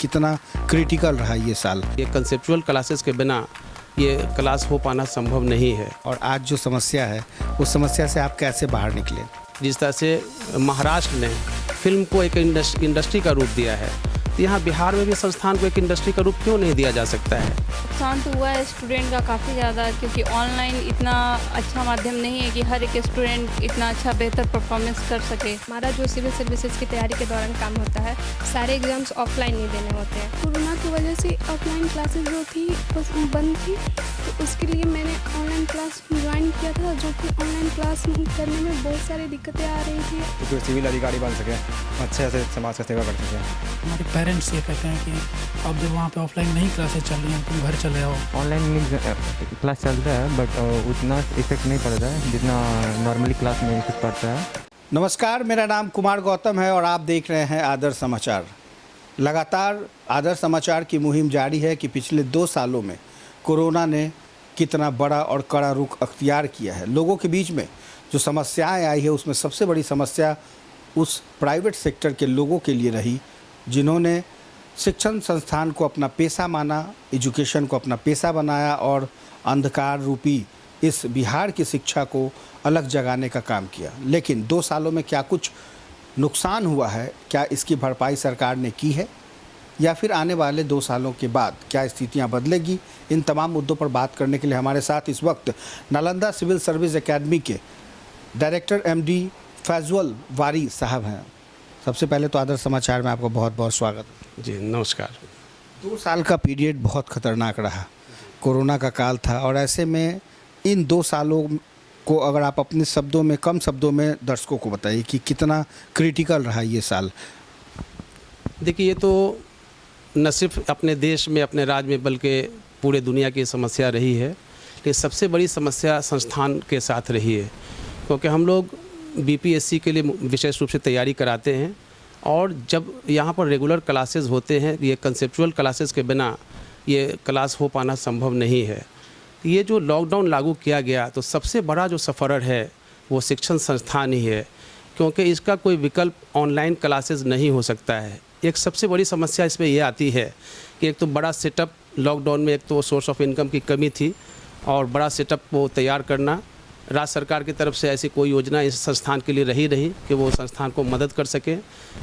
कितना क्रिटिकल रहा ये साल। ये कंसेप्चुअल क्लासेस के बिना ये क्लास हो पाना संभव नहीं है। और आज जो समस्या है उस समस्या से आप कैसे बाहर निकले? जिस तरह से महाराष्ट्र ने फिल्म को एक इंडस्ट्री का रूप दिया है, तो यहाँ बिहार में भी संस्थान को एक इंडस्ट्री का रूप क्यों नहीं दिया जा सकता है? नुकसान तो हुआ है स्टूडेंट का काफ़ी ज़्यादा, क्योंकि ऑनलाइन इतना अच्छा माध्यम नहीं है कि हर एक स्टूडेंट इतना अच्छा बेहतर परफॉर्मेंस कर सके। हमारा जो सिविल सर्विसेज की तैयारी के दौरान काम होता है, सारे एग्जाम्स ऑफलाइन नहीं देने होते हैं। कोरोना की वजह से ऑफलाइन क्लासेस जो थी वो बंद थी, तो उसके लिए मैंने ऑनलाइन क्लास ज्वाइन किया था, जो कि ऑनलाइन क्लास करने में बहुत सारी दिक्कतें आ रही थी। तो सिविल अधिकारी बन सके, अच्छे से समाज का सेवा कर सके। हमारे पेरेंट्स ये कहते हैं कि अब जब वहाँ पे ऑफलाइन नहीं क्लासेस चल रही हैं, तुम घर चले आओ। ऑनलाइन क्लास चल रहा है बट उतना इफेक्ट नहीं पड़ रहा है जितना नॉर्मली क्लास में इफेक्ट पड़ता है। नमस्कार, मेरा नाम कुमार गौतम है और आप देख रहे हैं आदर्श समाचार। लगातार आदर्श समाचार की मुहिम जारी है कि पिछले 2 सालों में कोरोना ने कितना बड़ा और कड़ा रुख अख्तियार किया है। लोगों के बीच में जो समस्याएं आई है उसमें सबसे बड़ी समस्या उस प्राइवेट सेक्टर के लोगों के लिए रही जिन्होंने शिक्षण संस्थान को अपना पेशा माना, एजुकेशन को अपना पेशा बनाया और अंधकार रूपी इस बिहार की शिक्षा को अलग जगाने का काम किया। लेकिन 2 सालों में क्या कुछ नुकसान हुआ है? क्या इसकी भरपाई सरकार ने की है या फिर आने वाले 2 सालों के बाद क्या स्थितियां बदलेगी? इन तमाम मुद्दों पर बात करने के लिए हमारे साथ इस वक्त नालंदा सिविल सर्विस एकेडमी के डायरेक्टर MD फैजुल वारी साहब हैं। सबसे पहले तो आदर्श समाचार में आपका बहुत बहुत स्वागत। जी नमस्कार। 2 साल का पीरियड बहुत ख़तरनाक रहा, कोरोना का काल था और ऐसे में इन 2 सालों को अगर आप अपने शब्दों में, कम शब्दों में दर्शकों को बताइए कि कितना क्रिटिकल रहा ये साल। देखिए, ये तो न सिर्फ अपने देश में, अपने राज्य में, बल्कि पूरे दुनिया की समस्या रही है। लेकिन सबसे बड़ी समस्या संस्थान के साथ रही है, क्योंकि हम लोग BPSC के लिए विशेष रूप से तैयारी कराते हैं और जब यहाँ पर रेगुलर क्लासेस होते हैं, ये कंसेप्चुअल क्लासेस के बिना ये क्लास हो पाना संभव नहीं है। ये जो लॉकडाउन लागू किया गया तो सबसे बड़ा जो सफ़रर है वो शिक्षण संस्थान ही है, क्योंकि इसका कोई विकल्प ऑनलाइन क्लासेस नहीं हो सकता है। एक सबसे बड़ी समस्या इसमें यह आती है कि एक तो बड़ा सेटअप लॉकडाउन में, एक तो सोर्स ऑफ इनकम की कमी थी और बड़ा सेटअप को तैयार करना, राज्य सरकार की तरफ से ऐसी कोई योजना इस संस्थान के लिए रही कि वो संस्थान को मदद कर सके।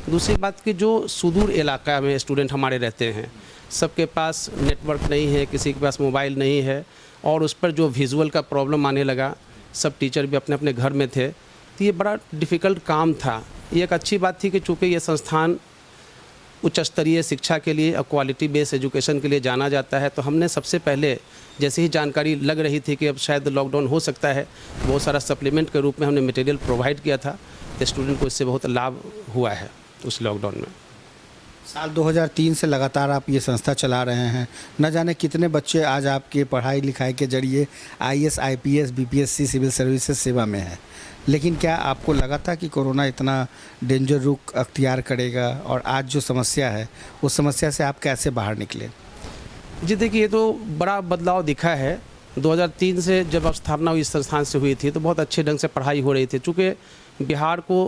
दूसरी बात कि जो सुदूर इलाका में स्टूडेंट हमारे रहते हैं, सबके पास नेटवर्क नहीं है, किसी के पास मोबाइल नहीं है और उस पर जो विजुअल का प्रॉब्लम आने लगा, सब टीचर भी अपने अपने घर में थे, तो ये बड़ा डिफ़िकल्ट काम था। ये एक अच्छी बात थी कि चूँकि ये संस्थान उच्च स्तरीय शिक्षा के लिए और क्वालिटी बेस्ड एजुकेशन के लिए जाना जाता है, तो हमने सबसे पहले जैसे ही जानकारी लग रही थी कि अब शायद लॉकडाउन हो सकता है, बहुत सारा सप्लीमेंट के रूप में हमने मटेरियल प्रोवाइड किया था, तो स्टूडेंट को इससे बहुत लाभ हुआ है उस लॉकडाउन में। साल 2003 से लगातार आप ये संस्था चला रहे हैं, न जाने कितने बच्चे आज आपके पढ़ाई लिखाई के जरिए IAS, IPS, BPSC civil services सेवा में हैं। लेकिन क्या आपको लगा था कि कोरोना इतना डेंजर रुख अख्तियार करेगा? और आज जो समस्या है उस समस्या से आप कैसे बाहर निकले? जी देखिए, ये तो बड़ा बदलाव दिखा है। 2003 से जब स्थापना हुई इस संस्थान से हुई थी तो बहुत अच्छे ढंग से पढ़ाई हो रही थी। चूँकि बिहार को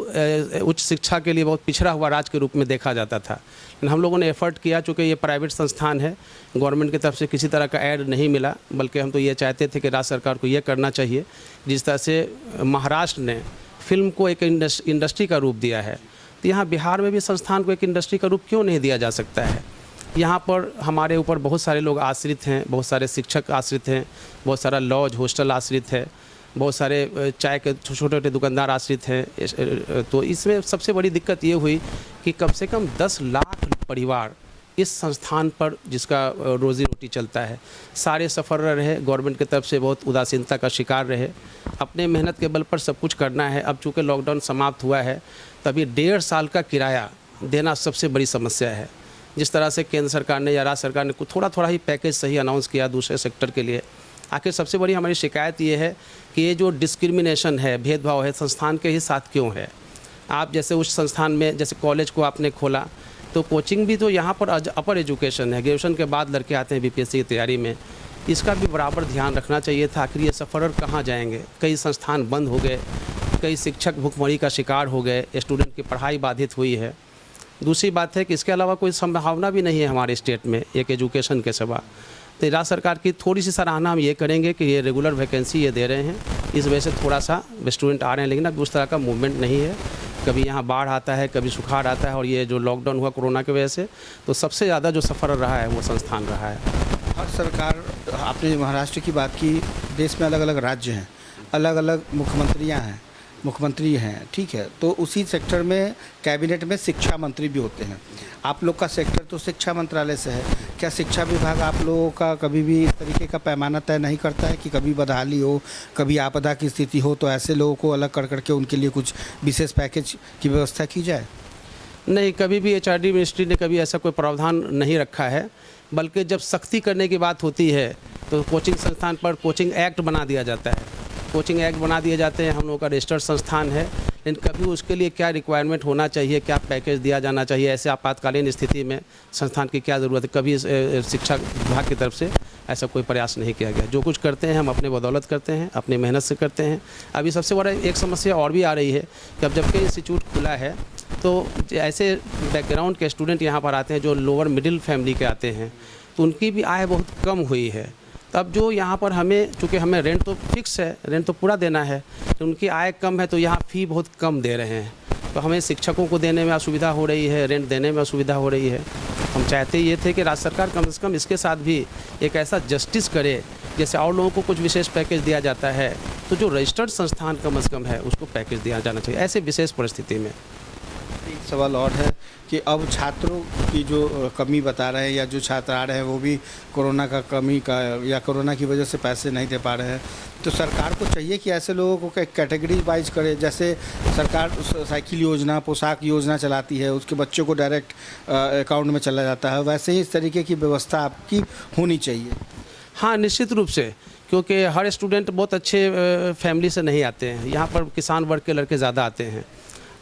उच्च शिक्षा के लिए बहुत पिछड़ा हुआ राज्य के रूप में देखा जाता था, लेकिन हम लोगों ने एफर्ट किया। चूँकि ये प्राइवेट संस्थान है, गवर्नमेंट की तरफ से किसी तरह का ऐड नहीं मिला, बल्कि हम तो ये चाहते थे कि राज्य सरकार को ये करना चाहिए। जिस तरह से महाराष्ट्र ने फिल्म को एक इंडस्ट्री का रूप दिया है, तो यहाँ बिहार में भी संस्थान को एक इंडस्ट्री का रूप क्यों नहीं दिया जा सकता है? यहाँ पर हमारे ऊपर बहुत सारे लोग आश्रित हैं, बहुत सारे शिक्षक आश्रित हैं, बहुत सारा लॉज हॉस्टल आश्रित है, बहुत सारे चाय के छोटे छोटे दुकानदार आश्रित हैं। तो इसमें सबसे बड़ी दिक्कत ये हुई कि कम से कम 10 लाख परिवार इस संस्थान पर जिसका रोज़ी रोटी चलता है, सारे सफ़र रहे, गवर्नमेंट की तरफ से बहुत उदासीनता का शिकार रहे। अपने मेहनत के बल पर सब कुछ करना है। अब चूँकि लॉकडाउन समाप्त हुआ है, तभी 1.5 साल का किराया देना सबसे बड़ी समस्या है। जिस तरह से केंद्र सरकार ने या राज्य सरकार ने थोड़ा थोड़ा ही पैकेज सही अनाउंस किया दूसरे सेक्टर के लिए, आखिर सबसे बड़ी हमारी शिकायत ये है कि ये जो डिस्क्रिमिनेशन है, भेदभाव है, संस्थान के ही साथ क्यों है? आप जैसे उस संस्थान में, जैसे कॉलेज को आपने खोला, तो कोचिंग भी तो यहाँ पर अपर एजुकेशन है, ग्रेजुएशन के बाद लड़के आते हैं BPSC की तैयारी में, इसका भी बराबर ध्यान रखना चाहिए था। आखिर ये सफ़र कहाँ जाएंगे? कई संस्थान बंद हो गए, कई शिक्षक भुखमरी का शिकार हो गए, स्टूडेंट की पढ़ाई बाधित हुई है। दूसरी बात है कि इसके अलावा कोई संभावना भी नहीं है हमारे स्टेट में एक एजुकेशन के सिवा। तो राज्य सरकार की थोड़ी सी सराहना हम ये करेंगे कि ये रेगुलर वैकेंसी ये दे रहे हैं, इस वजह से थोड़ा सा स्टूडेंट आ रहे हैं, लेकिन अभी उस तरह का मूवमेंट नहीं है। कभी यहाँ बाढ़ आता है, कभी सुखाड़ आता है, और ये जो लॉकडाउन हुआ कोरोना की वजह से, तो सबसे ज़्यादा जो सफ़र रहा है वो संस्थान रहा है। हर सरकार, आपने महाराष्ट्र की बात की, देश में अलग अलग राज्य हैं, अलग अलग मुख्यमंत्री हैं, ठीक है, तो उसी सेक्टर में कैबिनेट में शिक्षा मंत्री भी होते हैं। आप लोग का सेक्टर तो शिक्षा मंत्रालय से है, क्या शिक्षा विभाग आप लोगों का कभी भी इस तरीके का पैमाना तय नहीं करता है कि कभी बदहाली हो, कभी आपदा की स्थिति हो, तो ऐसे लोगों को अलग कर करके उनके लिए कुछ विशेष पैकेज की व्यवस्था की जाए? नहीं, कभी भी एचआरडी मिनिस्ट्री ने कभी ऐसा कोई प्रावधान नहीं रखा है, बल्कि जब सख्ती करने की बात होती है तो कोचिंग संस्थान पर कोचिंग एक्ट बना दिया जाता है, कोचिंग एक्ट बना दिए जाते हैं। हम लोगों का रजिस्टर्ड संस्थान है, लेकिन कभी उसके लिए क्या रिक्वायरमेंट होना चाहिए, क्या पैकेज दिया जाना चाहिए, ऐसे आपातकालीन स्थिति में संस्थान की क्या ज़रूरत है, कभी शिक्षा विभाग की तरफ से ऐसा कोई प्रयास नहीं किया गया। जो कुछ करते हैं हम अपने बदौलत करते हैं, अपनी मेहनत से करते हैं। अभी सबसे बड़ा एक समस्या और भी आ रही है कि अब जबकि इंस्टीट्यूट खुला है तो ऐसे बैकग्राउंड के स्टूडेंट यहाँ पर आते हैं जो लोअर मिडिल फैमिली के आते हैं, तो उनकी भी आय बहुत कम हुई है। तब जो यहाँ पर हमें, चूँकि हमें रेंट तो फिक्स है, रेंट तो पूरा देना है, तो उनकी आय कम है तो यहाँ फ़ी बहुत कम दे रहे हैं, तो हमें शिक्षकों को देने में असुविधा हो रही है, रेंट देने में असुविधा हो रही है। हम चाहते ये थे कि राज्य सरकार कम से कम इसके साथ भी एक ऐसा जस्टिस करे, जैसे और लोगों को कुछ विशेष पैकेज दिया जाता है, तो जो रजिस्टर्ड संस्थान कम से कम है उसको पैकेज दिया जाना चाहिए ऐसे विशेष परिस्थिति में। एक सवाल और है कि अब छात्रों की जो कमी बता रहे हैं, या जो छात्र आ रहे हैं वो भी कोरोना का कमी का या कोरोना की वजह से पैसे नहीं दे पा रहे हैं, तो सरकार को चाहिए कि ऐसे लोगों को कैटेगरी वाइज करे। जैसे सरकार साइकिल योजना, पोशाक योजना चलाती है, उसके बच्चों को डायरेक्ट अकाउंट में चला जाता है, वैसे ही इस तरीके की व्यवस्था आपकी होनी चाहिए। हाँ, निश्चित रूप से, क्योंकि हर स्टूडेंट बहुत अच्छे फैमिली से नहीं आते हैं, यहाँ पर किसान वर्ग के लड़के ज़्यादा आते हैं,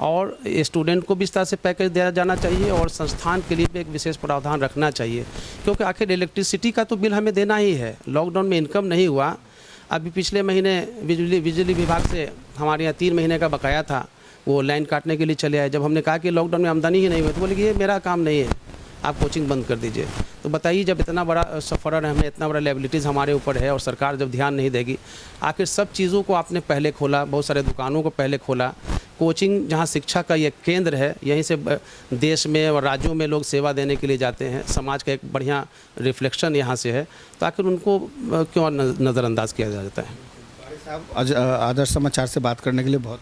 और स्टूडेंट को भी इस तरह से पैकेज दिया जाना चाहिए, और संस्थान के लिए भी एक विशेष प्रावधान रखना चाहिए, क्योंकि आखिर इलेक्ट्रिसिटी का तो बिल हमें देना ही है। लॉकडाउन में इनकम नहीं हुआ, अभी पिछले महीने बिजली विभाग से हमारे यहाँ 3 महीने का बकाया था, वो लाइन काटने के लिए चले आए। जब हमने कहा कि लॉकडाउन में आमदनी ही नहीं हुई, तो बोले कि ये मेरा काम नहीं है, आप कोचिंग बंद कर दीजिए। तो बताइए, जब इतना बड़ा सफ़र है, हमें इतना बड़ा लायबिलिटीज़ हमारे ऊपर है, और सरकार जब ध्यान नहीं देगी, आखिर सब चीज़ों को आपने पहले खोला, बहुत सारे दुकानों को पहले खोला। कोचिंग जहाँ शिक्षा का ये केंद्र है, यहीं से देश में और राज्यों में लोग सेवा देने के लिए जाते हैं, समाज का एक बढ़िया रिफ्लेक्शन यहाँ से है, तो आखिर उनको क्यों नज़रअंदाज किया जाता है। साहब, आदर्श समाचार से बात करने के लिए बहुत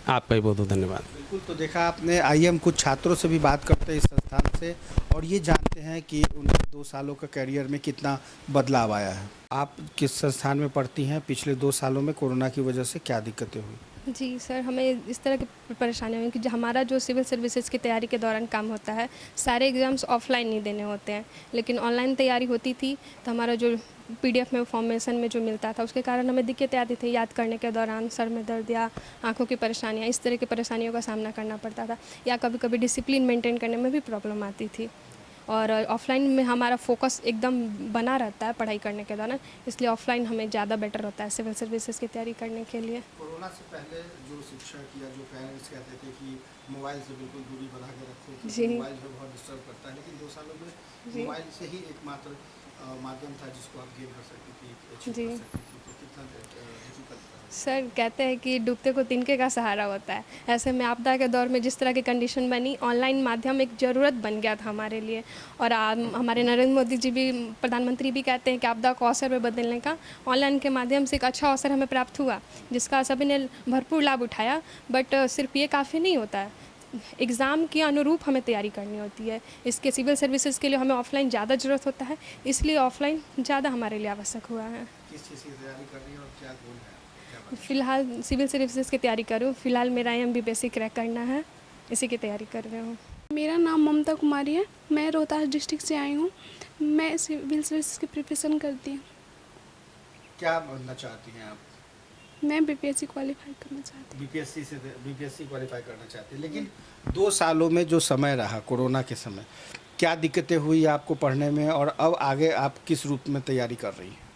आपका भी बहुत बहुत धन्यवाद। बिल्कुल, तो देखा आपने। आइए हम कुछ छात्रों से भी बात करते हैं इस संस्थान से, और ये जानते हैं कि उनके 2 सालों का करियर में कितना बदलाव आया है। आप किस संस्थान में पढ़ती हैं? पिछले 2 सालों में कोरोना की वजह से क्या दिक्कतें हुई? जी सर, हमें इस तरह की परेशानियाँ हुई कि जो हमारा जो सिविल सर्विसेज की तैयारी के दौरान काम होता है, सारे एग्ज़ाम्स ऑफलाइन नहीं देने होते हैं, लेकिन ऑनलाइन तैयारी होती थी, तो हमारा जो PDF में फॉर्मेशन में जो मिलता था, उसके कारण हमें दिक्कतें आती थी। याद करने के दौरान सर में दर्द या आंखों की परेशानियाँ, इस तरह की परेशानियों का सामना करना पड़ता था, या कभी कभी डिसिप्लिन मेंटेन करने में भी प्रॉब्लम आती थी। और ऑफलाइन में हमारा फोकस एकदम बना रहता है पढ़ाई करने के दौरान, इसलिए ऑफलाइन हमें ज़्यादा बेटर होता है सिविल सर्विसेज की तैयारी करने के लिए। कोरोना से पहले जो शिक्षक या जो पेरेंट्स कहते थे कि मोबाइल से बिल्कुल दूरी बना के रखो, जी, मोबाइल जो बहुत डिस्टर्ब करता है, लेकिन 2 सालों में मोबाइल से ही एकमात्र माध्यम था जिसको आप गेन कर सकती थी, जी। तो कितना डिफिकल्ट था? सर, कहते हैं कि डूबते को तिनके का सहारा होता है। ऐसे में आपदा के दौर में जिस तरह की कंडीशन बनी, ऑनलाइन माध्यम एक ज़रूरत बन गया था हमारे लिए। और हमारे नरेंद्र मोदी जी भी, प्रधानमंत्री भी कहते हैं कि आपदा को अवसर में बदलने का ऑनलाइन के माध्यम से एक अच्छा अवसर हमें प्राप्त हुआ, जिसका सभी ने भरपूर लाभ उठाया। बट सिर्फ ये काफ़ी नहीं होता है, एग्ज़ाम के अनुरूप हमें तैयारी करनी होती है। इसके सिविल सर्विसेज के लिए हमें ऑफलाइन ज़्यादा ज़रूरत होता है, इसलिए ऑफलाइन ज़्यादा हमारे लिए आवश्यक हुआ है। किस चीज़ की तैयारी कर रही है और क्या गोल है? फ़िलहाल सिविल सर्विसेज की तैयारी करूँ, फ़िलहाल मेरा MBBS क्रैक करना है, इसी की तैयारी कर रही हूँ। मेरा नाम ममता कुमारी है, मैं रोहतास डिस्ट्रिक्ट से आई हूँ। मैं सिविल सर्विसेज की प्रिपरेशन करती हूँ। क्या बनना चाहती हैं आप? मैं BPSC क्वालिफाई करना चाहती हूँ। BPSC क्वालिफाई करना चाहती हैं, लेकिन 2 सालों में जो समय रहा कोरोना के समय, क्या दिक्कतें हुई आपको पढ़ने में, और अब आगे आप किस रूप में तैयारी कर रही हैं?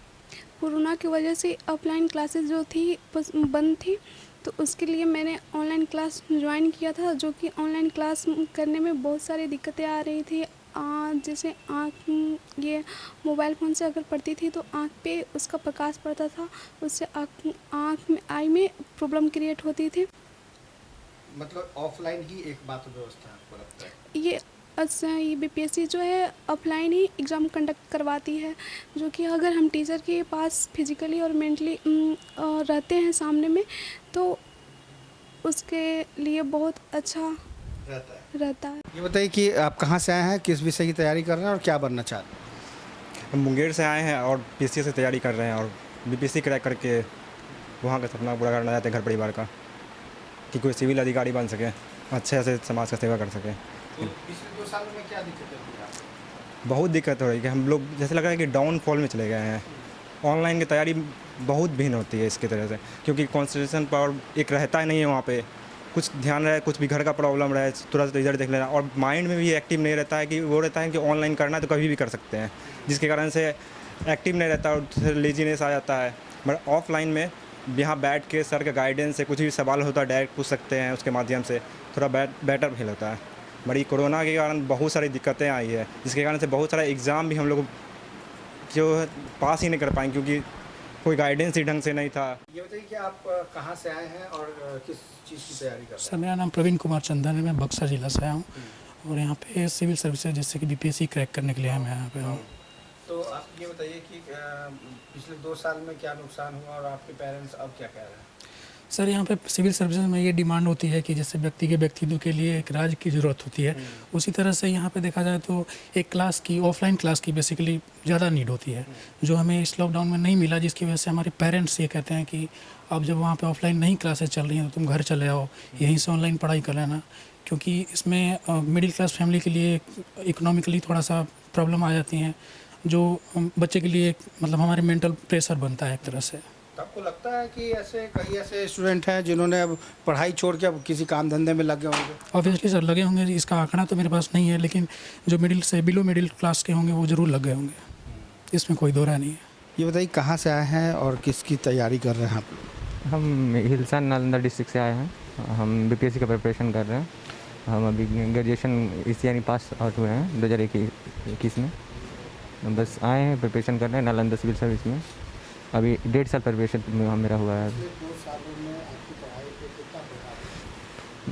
कोरोना की वजह से ऑफलाइन क्लासेस जो थी बंद थी, तो उसके लिए मैंने ऑनलाइन क्लास ज्वाइन किया था, जो कि ऑनलाइन क्लास करने में बहुत सारी दिक्कतें आ रही थी। जैसे आँख, ये मोबाइल फ़ोन से अगर पढ़ती थी तो आँख पे उसका प्रकाश पड़ता था, उससे आँख में आई में प्रॉब्लम क्रिएट होती थी। मतलब ऑफलाइन ही एक बात व्यवस्था आपको लगता है? ये बीपीएससी जो है ऑफलाइन ही एग्ज़ाम कंडक्ट करवाती है, जो कि अगर हम टीचर के पास फिजिकली और मेंटली रहते हैं सामने में तो उसके लिए बहुत अच्छा रहता है। ये बताइए कि आप कहाँ से आए हैं, किस विषय की तैयारी कर रहे हैं और क्या बनना चाहते हैं? हम मुंगेर से आए हैं और पीसीएस से तैयारी कर रहे हैं और बीपीएससी क्रैक करके वहाँ का सपना पूरा करना चाहते हैं घर परिवार का, कि कोई सिविल अधिकारी बन सके, अच्छे से समाज का सेवा कर सके। तो पिछले 2 सालों में क्या दिक्कतें हुई आपको? बहुत दिक्कत हो रही है कि हम लोग जैसे लग रहा है कि डाउनफॉल में चले गए हैं। ऑनलाइन की तैयारी बहुत भिन्न होती है इसकी तरह से, क्योंकि कॉन्सेंट्रेशन पावर एक रहता ही नहीं है वहाँ पे। कुछ ध्यान रहे, कुछ भी घर का प्रॉब्लम रहे, तुरंत रिजल्ट देख लेना, और माइंड में भी एक्टिव नहीं रहता है कि वो रहता है कि ऑनलाइन करना है तो कभी भी कर सकते हैं, जिसके कारण से एक्टिव नहीं रहता और लेजीनेस आ जाता है। बट ऑफलाइन में यहाँ बैठ के सर के गाइडेंस से कुछ भी सवाल होता है डायरेक्ट पूछ सकते हैं, उसके माध्यम से थोड़ा बेटर फील होता है। बड़ी कोरोना के कारण बहुत सारी दिक्कतें आई है, जिसके कारण से बहुत सारा एग्ज़ाम भी हम लोग जो पास ही नहीं कर पाएंगे, क्योंकि कोई गाइडेंस ही ढंग से नहीं था। ये बताइए कि आप कहाँ से आए हैं और किस चीज़ की तैयारी कर रहे हैं? सर मेरा नाम प्रवीण कुमार चंदन है, मैं बक्सर जिला से आया हूँ और यहाँ पे सिविल सर्विसेज जैसे कि बीपीएससी क्रैक करने के लिए मैं यहाँ पे हूँ। तो आप ये बताइए कि पिछले 2 साल में क्या नुकसान हुआ और आपके पेरेंट्स अब क्या कह रहे हैं? सर यहाँ पे सिविल सर्विसेज में ये डिमांड होती है कि जैसे व्यक्ति के व्यक्तित्व के लिए एक राज्य की ज़रूरत होती है, उसी तरह से यहाँ पे देखा जाए तो एक क्लास की, ऑफलाइन क्लास की बेसिकली ज़्यादा नीड होती है, जो हमें इस लॉकडाउन में नहीं मिला, जिसकी वजह से हमारे पेरेंट्स ये कहते हैं कि अब जब वहाँ पे ऑफलाइन नहीं क्लासेस चल रही हैं तो तुम घर चले आओ, यहीं से ऑनलाइन पढ़ाई कर लेना, क्योंकि इसमें मिडिल क्लास फैमिली के लिए इकोनॉमिकली थोड़ा सा प्रॉब्लम आ जाती हैं, जो बच्चे के लिए मतलब हमारे मेंटल प्रेशर बनता है एक तरह से। तो आपको लगता है कि ऐसे कई ऐसे स्टूडेंट हैं जिन्होंने अब पढ़ाई छोड़ के अब किसी काम धंधे में लगे होंगे? ऑब्वियसली सर लगे होंगे, इसका आंकड़ा तो मेरे पास नहीं है, लेकिन जो मिडिल से बिलो मिडिल क्लास के होंगे वो ज़रूर लग गए होंगे, इसमें कोई दो राय नहीं है। ये बताइए कहाँ से आए हैं और किसकी तैयारी कर रहे हैं आप? हम हिलसा नालंदा डिस्ट्रिक्ट से आए हैं, हम बीपीएससी का प्रिपरेशन कर रहे हैं। हम अभी ग्रेजुएशन इस यानी पास आउट हुए हैं 2021 में, बस आए हैं प्रिपरेशन कर रहे हैं नालंदा सिविल सर्विस में। अभी 1.5 साल प्रिपरेशन में मेरा हुआ है।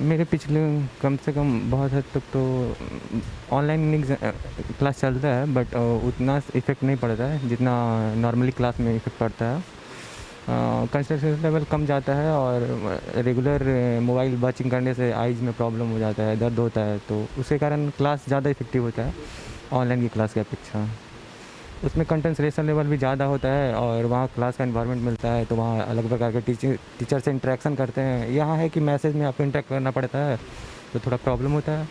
मेरे पिछले कम से कम बहुत हद तक तो ऑनलाइन क्लास चलता है, बट उतना इफेक्ट नहीं पड़ता है जितना नॉर्मली क्लास में इफेक्ट पड़ता है। कंसंट्रेशन लेवल कम जाता है और रेगुलर मोबाइल वॉचिंग करने से आइज़ में प्रॉब्लम हो जाता है, दर्द होता है, तो उसके कारण क्लास ज़्यादा इफेक्टिव होता है ऑनलाइन की क्लास की अपेक्षा। उसमें कंसंट्रेशन लेवल भी ज़्यादा होता है और वहाँ क्लास का एनवायरनमेंट मिलता है, तो वहाँ अलग प्रकार के टीचर से इंटरेक्शन करते हैं। यहाँ है कि मैसेज में आपको इंटरेक्ट करना पड़ता है, तो थोड़ा प्रॉब्लम होता है।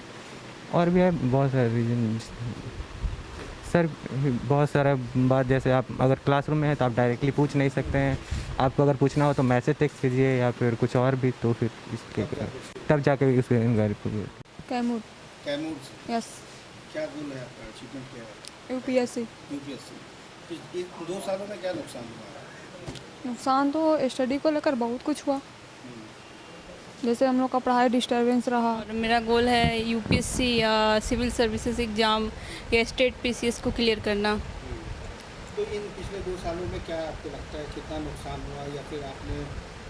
और भी है बहुत सारे रीज़न सर, बहुत सारा बात, जैसे आप अगर क्लासरूम में हैं तो आप डायरेक्टली पूछ नहीं सकते हैं, आपको अगर पूछना हो तो मैसेज टेक्स्ट कीजिए या फिर कुछ और भी, तो फिर इसके तब जाके उसके कैमूर। कैमूर से? यस। क्या गोल है आपका, अचीवमेंट क्या है? यूपीएससी। यूपीएससी। 2 सालों में क्या नुकसान हुआ? नुकसान तो स्टडी को लेकर बहुत कुछ हुआ, जैसे हम लोग का पढ़ाई डिस्टर्बेंस रहा। और मेरा गोल है यूपीएससी या सिविल सर्विसेज एग्ज़ाम या स्टेट पीसीएस को क्लियर करना। तो इन पिछले 2 सालों में क्या आपको लगता है कितना नुकसान हुआ, या फिर आपने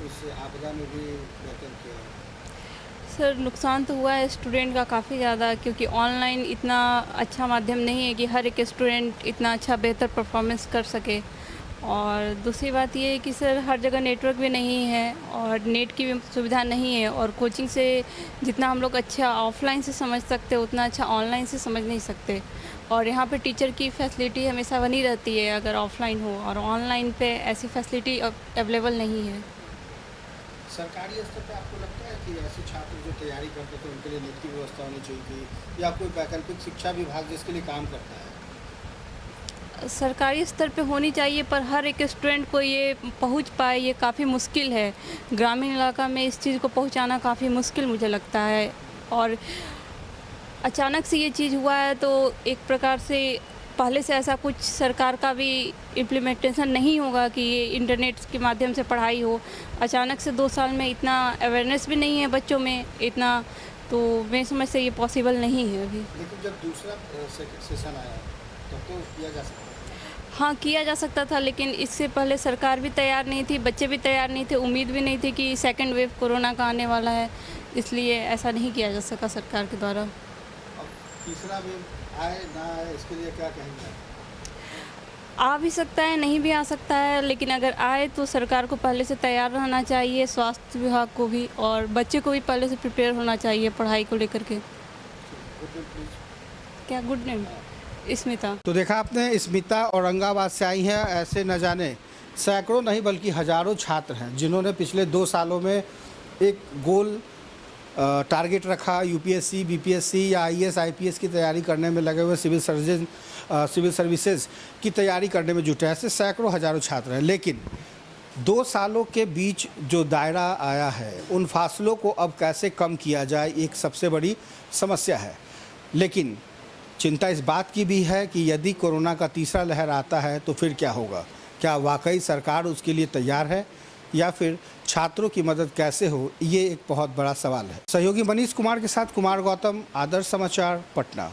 उस आपदा में भी बेहतर किया? सर नुकसान तो हुआ है स्टूडेंट का काफ़ी ज़्यादा, क्योंकि ऑनलाइन इतना अच्छा माध्यम नहीं है कि हर एक स्टूडेंट इतना अच्छा बेहतर परफॉर्मेंस कर सके। और दूसरी बात ये है कि सर हर जगह नेटवर्क भी नहीं है और नेट की भी सुविधा नहीं है, और कोचिंग से जितना हम लोग अच्छा ऑफलाइन से समझ सकते उतना अच्छा ऑनलाइन से समझ नहीं सकते। और यहाँ पे टीचर की फैसिलिटी हमेशा बनी रहती है अगर ऑफलाइन हो, और ऑनलाइन पे ऐसी फैसिलिटी अवेलेबल नहीं है। सरकारी स्तर पे आपको लगता है कि ऐसे छात्र जो तैयारी करते थे उनके लिए नेट की व्यवस्था होनी चाहिए थी, या कोई वैकल्पिक शिक्षा विभाग जिसके लिए काम करता है? सरकारी स्तर पे होनी चाहिए, पर हर एक स्टूडेंट को ये पहुंच पाए ये काफ़ी मुश्किल है। ग्रामीण इलाका में इस चीज़ को पहुंचाना काफ़ी मुश्किल मुझे लगता है, और अचानक से ये चीज़ हुआ है तो एक प्रकार से पहले से ऐसा कुछ सरकार का भी इम्प्लीमेंटेशन नहीं होगा कि ये इंटरनेट के माध्यम से पढ़ाई हो। अचानक से 2 साल में इतना अवेयरनेस भी नहीं है बच्चों में इतना, तो मैं समझते ये पॉसिबल नहीं है अभी। लेकिन जब दूसरा सेशन आया तब तो किया जा सकता है। हाँ, किया जा सकता था, लेकिन इससे पहले सरकार भी तैयार नहीं थी, बच्चे भी तैयार नहीं थे, उम्मीद भी नहीं थी कि सेकंड वेव कोरोना का आने वाला है, इसलिए ऐसा नहीं किया जा सका सरकार के द्वारा। अब तीसरा वेव आए ना आए इसके लिए क्या कहेंगे? आ भी सकता है, नहीं भी आ सकता है, लेकिन अगर आए तो सरकार को पहले से तैयार रहना चाहिए, स्वास्थ्य विभाग को भी, और बच्चे को भी पहले से प्रिपेयर होना चाहिए पढ़ाई को लेकर के। क्या गुड नेम? स्मिता। तो देखा आपने, स्मिता औरंगाबाद से आई हैं। ऐसे न जाने सैकड़ों नहीं बल्कि हजारों छात्र हैं जिन्होंने पिछले 2 सालों में एक गोल टारगेट रखा, यूपीएससी, बीपीएससी या आईएएस, आईपीएस की तैयारी करने में लगे हुए, सिविल सर्विसेज की तैयारी करने में जुटे। ऐसे सैकड़ों हजारों छात्र हैं, लेकिन 2 सालों के बीच जो दायरा आया है उन फासलों को अब कैसे कम किया जाए, एक सबसे बड़ी समस्या है। लेकिन चिंता इस बात की भी है कि यदि कोरोना का तीसरा लहर आता है तो फिर क्या होगा? क्या वाकई सरकार उसके लिए तैयार है, या फिर छात्रों की मदद कैसे हो, ये एक बहुत बड़ा सवाल है। सहयोगी मनीष कुमार के साथ कुमार गौतम, आदर्श समाचार, पटना।